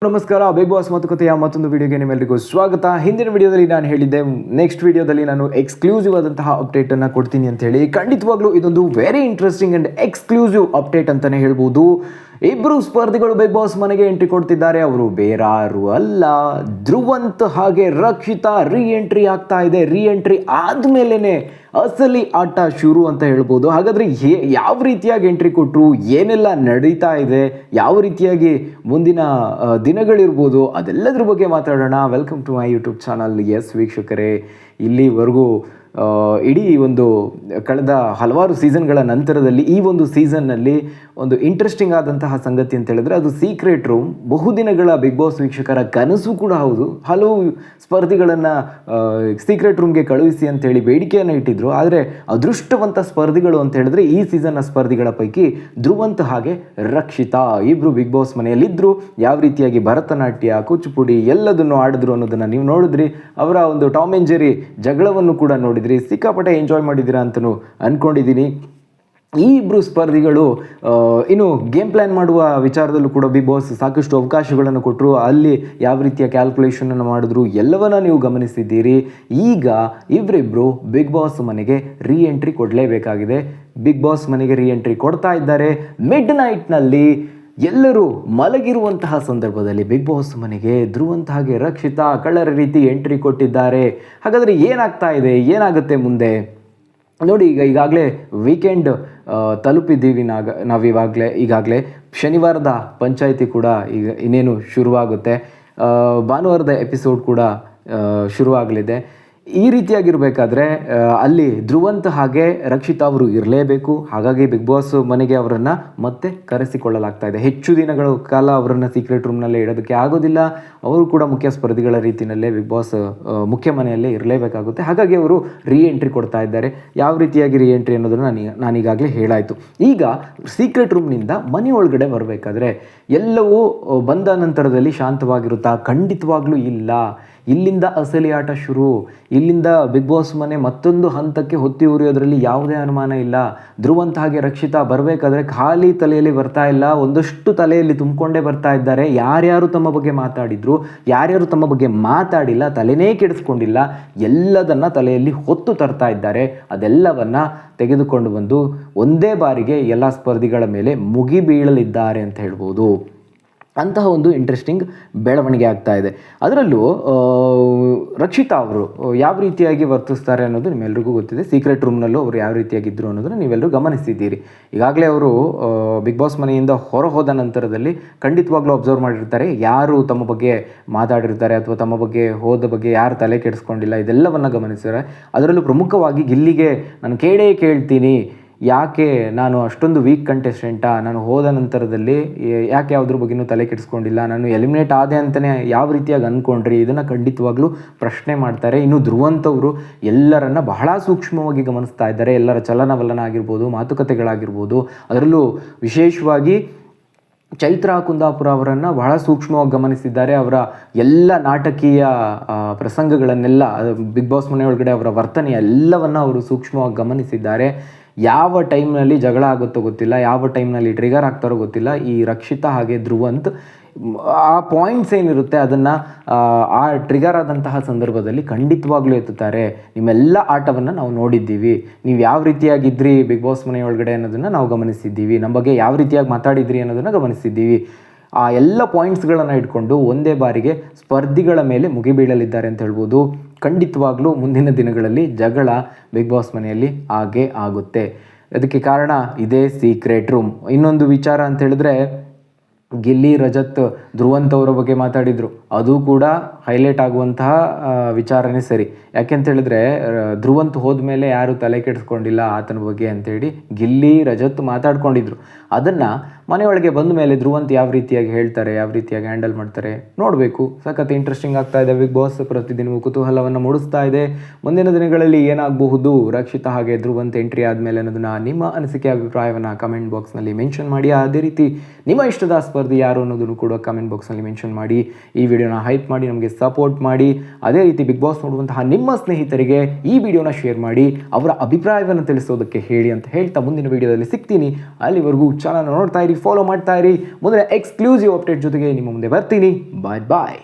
ನಮಸ್ಕಾರ, big boss ಮಾತುಕತೆಯ ಮತ್ತೊಂದು ವಿಡಿಯೋಗೆ ನಿಮ್ಮೆಲ್ಲರಿಗೂ ಸ್ವಾಗತ. ಹಿಂದಿನ ವಿಡಿಯೋದಲ್ಲಿ ನಾನು ಹೇಳಿದ್ದೆ, ನೆಕ್ಸ್ಟ್ ವಿಡಿಯೋದಲ್ಲಿ ನಾನು ಎಕ್ಸ್ಕ್ಲೂಸಿವ್ ಆದಂತಹ ಅಪ್ಡೇಟ್ ಅನ್ನು ಕೊಡ್ತೀನಿ ಅಂತ ಹೇಳಿ. ಖಂಡಿತವಾಗ್ಲೂ ಇದೊಂದು very interesting and exclusive update ಅಂತಾನೆ ಹೇಳ್ಬೋದು. ಇಬ್ಬರು ಸ್ಪರ್ಧಿಗಳು ಬಿಗ್ ಬಾಸ್ ಮನೆಗೆ ಎಂಟ್ರಿ ಕೊಡ್ತಿದ್ದಾರೆ. ಅವರು ಬೇರಾರು ಅಲ್ಲ, ಧ್ರುವಂತ್ ಹಾಗೆ ರಕ್ಷಿತಾ ರೀ ಎಂಟ್ರಿ ಆಗ್ತಾ ಇದೆ. ರೀ ಎಂಟ್ರಿ ಆದ್ಮೇಲೆ ಅಸಲಿ ಆಟ ಶುರು ಅಂತ ಹೇಳ್ಬೋದು. ಹಾಗಾದ್ರೆ ಯಾವ ರೀತಿಯಾಗಿ ಎಂಟ್ರಿ ಕೊಟ್ಟರು, ಏನೆಲ್ಲ ನಡೀತಾ ಇದೆ, ಯಾವ ರೀತಿಯಾಗಿ ಮುಂದಿನ ದಿನಗಳಿರ್ಬೋದು, ಅದೆಲ್ಲದ್ರ ಬಗ್ಗೆ ಮಾತಾಡೋಣ. Welcome to my YouTube channel. Yes ವೀಕ್ಷಕರೇ, ಇಲ್ಲಿವರೆಗೂ ಇಡೀ ಒಂದು ಕಳೆದ ಹಲವಾರು ಸೀಸನ್ಗಳ ನಂತರದಲ್ಲಿ ಈ ಒಂದು ಸೀಸನ್ನಲ್ಲಿ ಒಂದು ಇಂಟ್ರೆಸ್ಟಿಂಗ್ ಆದಂತಹ ಸಂಗತಿ ಅಂತ ಹೇಳಿದ್ರೆ ಅದು ಸೀಕ್ರೆಟ್ ರೂಮ್. ಬಹುದಿನಗಳ ಬಿಗ್ ಬಾಸ್ ವೀಕ್ಷಕರ ಕನಸು ಕೂಡ ಹೌದು. ಹಲವು ಸ್ಪರ್ಧಿಗಳನ್ನು ಸೀಕ್ರೆಟ್ ರೂಮ್ಗೆ ಕಳುಹಿಸಿ ಅಂತೇಳಿ ಬೇಡಿಕೆಯನ್ನು ಇಟ್ಟಿದ್ರು. ಆದರೆ ಅದೃಷ್ಟವಂತ ಸ್ಪರ್ಧಿಗಳು ಅಂತ ಹೇಳಿದ್ರೆ ಈ ಸೀಸನ್ನ ಸ್ಪರ್ಧಿಗಳ ಪೈಕಿ ಧ್ರುವಂತ್ ಹಾಗೆ ರಕ್ಷಿತಾ ಇಬ್ಬರು ಬಿಗ್ ಬಾಸ್ ಮನೆಯಲ್ಲಿದ್ದರು. ಯಾವ ರೀತಿಯಾಗಿ ಭರತನಾಟ್ಯ, ಕೂಚುಪುಡಿ ಎಲ್ಲದನ್ನು ಆಡಿದ್ರು ಅನ್ನೋದನ್ನು ನೀವು ನೋಡಿದ್ರಿ. ಅವರ ಒಂದು ಟಾಮ್ ಆ್ಯಂಡ್ ಜೆರ್ರಿ ಜಗಳವನ್ನು ಕೂಡ ನೋಡಿದ್ರಿ. ಸಿಕ್ಕಾಪಟ್ಟೆ ಎಂಜಾಯ್ ಮಾಡಿದ್ದೀರಾ ಅಂತಲೂ ಅಂದ್ಕೊಂಡಿದ್ದೀನಿ. ಈ ಇಬ್ಬರು ಸ್ಪರ್ಧಿಗಳು ಇನ್ನು ಗೇಮ್ ಪ್ಲ್ಯಾನ್ ಮಾಡುವ ವಿಚಾರದಲ್ಲೂ ಕೂಡ ಬಿಗ್ ಬಾಸ್ ಸಾಕಷ್ಟು ಅವಕಾಶಗಳನ್ನು ಕೊಟ್ಟರು. ಅಲ್ಲಿ ಯಾವ ರೀತಿಯ ಕ್ಯಾಲ್ಕುಲೇಷನನ್ನು ಮಾಡಿದ್ರು ಎಲ್ಲವನ್ನ ನೀವು ಗಮನಿಸಿದ್ದೀರಿ. ಈಗ ಇವರಿಬ್ಬರು ಬಿಗ್ ಬಾಸ್ ಮನೆಗೆ ರೀ ಎಂಟ್ರಿ ಕೊಡಲೇಬೇಕಾಗಿದೆ. ಬಿಗ್ ಬಾಸ್ ಮನೆಗೆ ರೀ ಎಂಟ್ರಿ ಕೊಡ್ತಾ ಇದ್ದಾರೆ. ಮಿಡ್ ನೈಟ್ನಲ್ಲಿ ಎಲ್ಲರೂ ಮಲಗಿರುವಂತಹ ಸಂದರ್ಭದಲ್ಲಿ ಬಿಗ್ ಬಾಸ್ ಮನೆಗೆ ಧ್ರುವಂತ್ ಹಾಗೆ ರಕ್ಷಿತಾ ಕಳ್ಳರ ರೀತಿ ಎಂಟ್ರಿ ಕೊಟ್ಟಿದ್ದಾರೆ. ಹಾಗಾದರೆ ಏನಾಗ್ತಾ ಇದೆ, ಏನಾಗುತ್ತೆ ಮುಂದೆ ನೋಡಿ. ಈಗಾಗಲೇ ವೀಕೆಂಡ್ ತಲುಪಿದ್ದೀವಿ. ಈಗಾಗಲೇ ಶನಿವಾರದ ಪಂಚಾಯಿತಿ ಕೂಡ ಈಗ ಇನ್ನೇನು ಶುರುವಾಗುತ್ತೆ. ಭಾನುವಾರದ ಎಪಿಸೋಡ್ ಕೂಡ ಶುರುವಾಗಲಿದೆ. ಈ ರೀತಿಯಾಗಿರಬೇಕಾದ್ರೆ ಅಲ್ಲಿ ಧ್ರುವಂತ್ ಹಾಗೆ ರಕ್ಷಿತಾ ಅವರು ಇರಲೇಬೇಕು. ಹಾಗಾಗಿ ಬಿಗ್ ಬಾಸ್ ಮನೆಗೆ ಅವರನ್ನು ಮತ್ತೆ ಕರೆಸಿಕೊಳ್ಳಲಾಗ್ತಾ ಇದೆ. ಹೆಚ್ಚು ದಿನಗಳ ಕಾಲ ಅವರನ್ನು ಸೀಕ್ರೆಟ್ ರೂಮ್ನಲ್ಲೇ ಇಡೋದಕ್ಕೆ ಆಗೋದಿಲ್ಲ. ಅವರು ಕೂಡ ಮುಖ್ಯ ಸ್ಪರ್ಧಿಗಳ ರೀತಿಯಲ್ಲೇ ಬಿಗ್ ಬಾಸ್ ಮುಖ್ಯ ಮನೆಯಲ್ಲೇ ಇರಲೇಬೇಕಾಗುತ್ತೆ. ಹಾಗಾಗಿ ಅವರು ರೀ ಎಂಟ್ರಿ ಕೊಡ್ತಾ ಇದ್ದಾರೆ. ಯಾವ ರೀತಿಯಾಗಿ ರೀ ಎಂಟ್ರಿ ಅನ್ನೋದನ್ನು ನಾನೀಗಾಗಲೇ ಹೇಳಾಯಿತು. ಈಗ ಸೀಕ್ರೆಟ್ ರೂಮ್ನಿಂದ ಮನೆ ಒಳಗಡೆ ಬರಬೇಕಾದ್ರೆ ಎಲ್ಲವೂ ಬಂದ ನಂತರದಲ್ಲಿ ಶಾಂತವಾಗಿರುತ್ತಾ? ಖಂಡಿತವಾಗ್ಲೂ ಇಲ್ಲ. ಇಲ್ಲಿಂದ ಅಸಲಿ ಆಟ ಶುರು. ಇಲ್ಲಿಂದ ಬಿಗ್ ಬಾಸ್ ಮನೆ ಮತ್ತೊಂದು ಹಂತಕ್ಕೆ ಹೊತ್ತಿ ಉರಿಯೋದ್ರಲ್ಲಿ ಯಾವುದೇ ಅನುಮಾನ ಇಲ್ಲ. ಧ್ರುವಂತ್ ಹಾಗೆ ರಕ್ಷಿತಾ ಬರಬೇಕಾದ್ರೆ ಖಾಲಿ ತಲೆಯಲ್ಲಿ ಬರ್ತಾ ಇಲ್ಲ, ಒಂದಷ್ಟು ತಲೆಯಲ್ಲಿ ತುಂಬಿಕೊಂಡೇ ಬರ್ತಾ ಇದ್ದಾರೆ. ಯಾರ್ಯಾರು ತಮ್ಮ ಬಗ್ಗೆ ಮಾತಾಡಿದ್ರು, ಯಾರ್ಯಾರು ತಮ್ಮ ಬಗ್ಗೆ ಮಾತಾಡಿಲ್ಲ, ತಲೆನೇ ಕೆಡಿಸ್ಕೊಂಡಿಲ್ಲ, ಎಲ್ಲದನ್ನು ತಲೆಯಲ್ಲಿ ಹೊತ್ತು ತರ್ತಾ ಇದ್ದಾರೆ. ಅದೆಲ್ಲವನ್ನು ತೆಗೆದುಕೊಂಡು ಬಂದು ಒಂದೇ ಬಾರಿಗೆ ಎಲ್ಲ ಸ್ಪರ್ಧಿಗಳ ಮೇಲೆ ಮುಗಿ ಬೀಳಲಿದ್ದಾರೆ ಅಂತ ಹೇಳ್ಬೋದು. ಅಂತಹ ಒಂದು ಇಂಟ್ರೆಸ್ಟಿಂಗ್ ಬೆಳವಣಿಗೆ ಆಗ್ತಾ ಇದೆ. ಅದರಲ್ಲೂ ರಕ್ಷಿತಾ ಅವರು ಯಾವ ರೀತಿಯಾಗಿ ವರ್ತಿಸ್ತಾರೆ ಅನ್ನೋದು ನಿಮ್ಮೆಲ್ರಿಗೂ ಗೊತ್ತಿದೆ. ಸೀಕ್ರೆಟ್ ರೂಮ್ನಲ್ಲೂ ಅವರು ಯಾವ ರೀತಿಯಾಗಿದ್ದರು ಅನ್ನೋದನ್ನು ನೀವೆಲ್ಲರೂ ಗಮನಿಸಿದ್ದೀರಿ. ಈಗಾಗಲೇ ಅವರು ಬಿಗ್ ಬಾಸ್ ಮನೆಯಿಂದ ಹೊರ ಹೋದ ನಂತರದಲ್ಲಿ ಖಂಡಿತವಾಗ್ಲೂ ಅಬ್ಸರ್ವ್ ಮಾಡಿರ್ತಾರೆ. ಯಾರು ತಮ್ಮ ಬಗ್ಗೆ ಮಾತಾಡಿರ್ತಾರೆ ಅಥವಾ ತಮ್ಮ ಬಗ್ಗೆ ಹೋದ ಬಗ್ಗೆ ಯಾರು ತಲೆ ಕೆಡಿಸ್ಕೊಂಡಿಲ್ಲ, ಇದೆಲ್ಲವನ್ನು ಗಮನಿಸಿದ್ದಾರೆ. ಅದರಲ್ಲೂ ಪ್ರಮುಖವಾಗಿ ಗಿಲ್ಲಿಗೆ ನಾನು ಕೇಳ್ತೀನಿ, ಯಾಕೆ ನಾನು ಅಷ್ಟೊಂದು ವೀಕ್ ಕಂಟೆಸ್ಟೆಂಟಾ, ನಾನು ಹೋದ ನಂತರದಲ್ಲಿ ಯಾಕೆ ಯಾವುದ್ರ ಬಗ್ಗೆನೂ ತಲೆ ಕೆಡಿಸ್ಕೊಂಡಿಲ್ಲ, ನಾನು ಎಲಿಮಿನೇಟ್ ಆದೆ ಅಂತಲೇ ಯಾವ ರೀತಿಯಾಗಿ ಅಂದ್ಕೊಂಡ್ರಿ, ಇದನ್ನು ಖಂಡಿತವಾಗ್ಲೂ ಪ್ರಶ್ನೆ ಮಾಡ್ತಾರೆ. ಇನ್ನು ಧ್ರುವಂತ್ ಅವರು ಎಲ್ಲರನ್ನ ಬಹಳ ಸೂಕ್ಷ್ಮವಾಗಿ ಗಮನಿಸ್ತಾ ಇದ್ದಾರೆ. ಎಲ್ಲರ ಚಲನವಲನ ಆಗಿರ್ಬೋದು, ಮಾತುಕತೆಗಳಾಗಿರ್ಬೋದು, ಅದರಲ್ಲೂ ವಿಶೇಷವಾಗಿ ಚೈತ್ರಾ ಕುಂದಾಪುರ ಅವರನ್ನು ಬಹಳ ಸೂಕ್ಷ್ಮವಾಗಿ ಗಮನಿಸಿದ್ದಾರೆ. ಅವರ ಎಲ್ಲ ನಾಟಕೀಯ ಪ್ರಸಂಗಗಳನ್ನೆಲ್ಲ, ಬಿಗ್ ಬಾಸ್ ಮನೆ ಒಳಗಡೆ ಅವರ ವರ್ತನೆ ಎಲ್ಲವನ್ನು ಅವರು ಸೂಕ್ಷ್ಮವಾಗಿ ಗಮನಿಸಿದ್ದಾರೆ. ಯಾವ ಟೈಮ್ನಲ್ಲಿ ಜಗಳ ಆಗುತ್ತೋ ಗೊತ್ತಿಲ್ಲ, ಯಾವ ಟೈಮ್ನಲ್ಲಿ ಟ್ರಿಗರ್ ಆಗ್ತಾರೋ ಗೊತ್ತಿಲ್ಲ. ಈ ರಕ್ಷಿತಾ ಹಾಗೆ ಧ್ರುವಂತ್ ಆ ಪಾಯಿಂಟ್ಸ್ ಏನಿರುತ್ತೆ ಅದನ್ನು ಆ ಟ್ರಿಗರ್ ಆದಂತಹ ಸಂದರ್ಭದಲ್ಲಿ ಖಂಡಿತವಾಗ್ಲೂ ಎತ್ತುತ್ತಾರೆ. ನಿಮ್ಮೆಲ್ಲ ಆಟವನ್ನು ನಾವು ನೋಡಿದ್ದೀವಿ. ನೀವು ಯಾವ ರೀತಿಯಾಗಿದ್ರಿ ಬಿಗ್ ಬಾಸ್ ಮನೆ ಒಳಗಡೆ ಅನ್ನೋದನ್ನು ನಾವು ಗಮನಿಸಿದ್ದೀವಿ. ನಮ್ಮ ಬಗ್ಗೆ ಯಾವ ರೀತಿಯಾಗಿ ಮಾತಾಡಿದ್ರಿ ಅನ್ನೋದನ್ನು ಗಮನಿಸಿದ್ದೀವಿ. ಆ ಎಲ್ಲ ಪಾಯಿಂಟ್ಸ್ಗಳನ್ನು ಇಟ್ಕೊಂಡು ಒಂದೇ ಬಾರಿಗೆ ಸ್ಪರ್ಧಿಗಳ ಮೇಲೆ ಮುಗಿಬೀಳಲಿದ್ದಾರೆ ಅಂತ ಹೇಳ್ಬೋದು. ಖಂಡಿತವಾಗ್ಲೂ ಮುಂದಿನ ದಿನಗಳಲ್ಲಿ ಜಗಳ ಬಿಗ್ ಬಾಸ್ ಮನೆಯಲ್ಲಿ ಆಗೇ ಆಗುತ್ತೆ. ಅದಕ್ಕೆ ಕಾರಣ ಇದೇ ಸೀಕ್ರೆಟ್ ರೂಮ್. ಇನ್ನೊಂದು ವಿಚಾರ ಅಂತ ಹೇಳಿದ್ರೆ, ಗಿಲ್ಲಿ, ರಜತ್, ಧ್ರುವಂತ್ ಅವರ ಬಗ್ಗೆ ಮಾತಾಡಿದರು. ಅದು ಕೂಡ ಹೈಲೈಟ್ ಆಗುವಂತಹ ವಿಚಾರನೇ ಸರಿ. ಯಾಕೆಂತ ಹೇಳಿದ್ರೆ, ಧ್ರುವಂತ್ ಹೋದ್ಮೇಲೆ ಯಾರು ತಲೆ ಕೆಡಿಸ್ಕೊಂಡಿಲ್ಲ ಆತನ ಬಗ್ಗೆ ಅಂತೇಳಿ ಗಿಲ್ಲಿ, ರಜತ್ ಮಾತಾಡ್ಕೊಂಡಿದ್ರು. ಅದನ್ನು ಮನೆಯೊಳಗೆ ಬಂದ ಮೇಲೆ ಧ್ರುವಂತ್ ಯಾವ ರೀತಿಯಾಗಿ ಹೇಳ್ತಾರೆ, ಯಾವ ರೀತಿಯಾಗಿ ಹ್ಯಾಂಡಲ್ ಮಾಡ್ತಾರೆ ನೋಡಬೇಕು. ಸಖತ್ ಇಂಟ್ರೆಸ್ಟಿಂಗ್ ಆಗ್ತಾ ಇದೆ. ಬಿಗ್ ಬಾಸ್ ಪ್ರತಿದಿನವೂ ಕುತೂಹಲವನ್ನು ಮೂಡಿಸ್ತಾ ಇದೆ. ಮುಂದಿನ ದಿನಗಳಲ್ಲಿ ಏನಾಗಬಹುದು ರಕ್ಷಿತಾ ಹಾಗೆ ಧ್ರುವಂತ್ ಎಂಟ್ರಿ ಆದಮೇಲೆ ಅನ್ನೋದನ್ನು ನಿಮ್ಮ ಅನಿಸಿಕೆ ಅಭಿಪ್ರಾಯವನ್ನು ಕಮೆಂಟ್ ಬಾಕ್ಸ್ನಲ್ಲಿ ಮೆನ್ಷನ್ ಮಾಡಿ. ಅದೇ ರೀತಿ ನಿಮ್ಮ ಇಷ್ಟದ ಸ್ಪರ್ಧಿ ಯಾರು ಅನ್ನೋದನ್ನು ಕೂಡ ಕಮೆಂಟ್ ಬಾಕ್ಸ್ನಲ್ಲಿ ಮೆನ್ಷನ್ ಮಾಡಿ. ಈ ವಿಡಿಯೋನ ಹೈಪ್ ಮಾಡಿ ನಮಗೆ ಸಪೋರ್ಟ್ ಮಾಡಿ. ಅದೇ ರೀತಿ ಬಿಗ್ ಬಾಸ್ ನೋಡುವಂತಹ ನಿಮ್ಮ ಸ್ನೇಹಿತರಿಗೆ ಈ ವಿಡಿಯೋನ ಶೇರ್ ಮಾಡಿ, ಅವರ ಅಭಿಪ್ರಾಯವನ್ನು ತಿಳಿಸೋದಕ್ಕೆ ಹೇಳಿ ಅಂತ ಹೇಳ್ತಾ ಮುಂದಿನ ವಿಡಿಯೋದಲ್ಲಿ ಸಿಗ್ತೀನಿ. ಅಲ್ಲಿವರೆಗೂ ಚಾನಲ್ ನೋಡ್ತಾ ಇರಿ, ಫಾಲೋ ಮಾಡ್ತಾ ಇರಿ. ಮುಂದೆ ಎಕ್ಸ್ಕ್ಲೂಸಿವ್ ಅಪ್ಡೇಟ್ ಜೊತೆಗೆ ನಿಮ್ಮ ಮುಂದೆ ಬರ್ತೀನಿ. ಬಾಯ್ ಬಾಯ್.